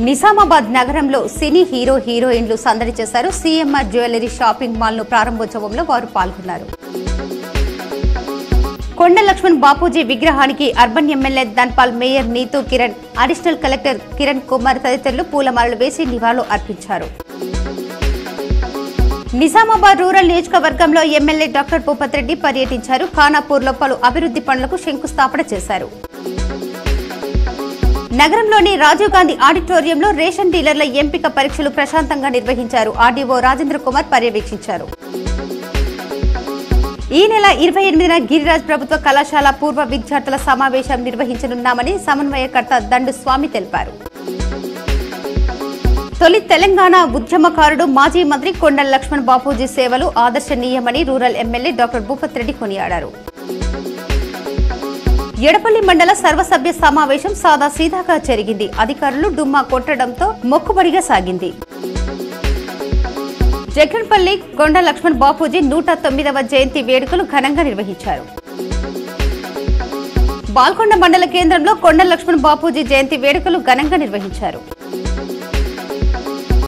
నిజామాబాద్ నగరంలో సినీ హీరోయిన్లు సందడి చేశారు. సిఎంఆర్ జ్యువెలరీ షాపింగ్ మాల్ ను ప్రారంభోత్సవంలో వారు పాల్గొన్నారు. కొండ లక్ష్మణ్ బాపూజీ విగ్రహానికి urban MLA Dhanpal, mayor Neetu Kiran, additional collector Kiran Kumar తదితరులు పూలమాలలు వేసి నివాళులు అర్పించారు. నిజామాబాద్ రూరల్ నియోజకవర్గంలో ఎమ్మెల్యే డాక్టర్ భూపత్ రెడ్డి పర్యటించారు. ఖానాపూర్లో పలు అభివృద్ధి పనులకు శంకుస్థాపన చేశారు. నగరంలోని రాజీవ్ గాంధీ ఆడిటోరియంలో రేషన్ డీలర్ల ఎంపిక పరీక్షలు ప్రశాంతంగా నిర్వహించారు. ఆర్డీఓ రాజేంద్ర కుమార్ పర్యవేక్షించారు. ఈ నెల 28న గిరిరాజ్ ప్రభుత్వ కళాశాల పూర్వ విద్యార్థుల సమావేశం నిర్వహించనున్నామని సమన్వయకర్త దండు స్వామి తెలిపారు. తొలి తెలంగాణ ఉద్యమకారుడు మాజీ మంత్రి కొండ లక్ష్మణ్ బాపూజీ సేవలు ఆదర్శనీయమని rural MLA doctor Bhupath Reddy కొనియాడారు. ఎడపల్లి మండల సర్వసభ్య సమావేశం సాదాసీదాగా జరిగింది. అధికారులు డుమ్మా కొట్టడంతో మొక్కుబడిగా సాగింది. జగన్పల్లి కొండ లక్ష్మణ్ బాపూజీ 109వ జయంతి వేడుకలు ఘనంగా నిర్వహించారు. బాల్కొండ మండల కేంద్రంలో కొండ లక్ష్మణ్ బాపూజీ జయంతి వేడుకలు ఘనంగా నిర్వహించారు.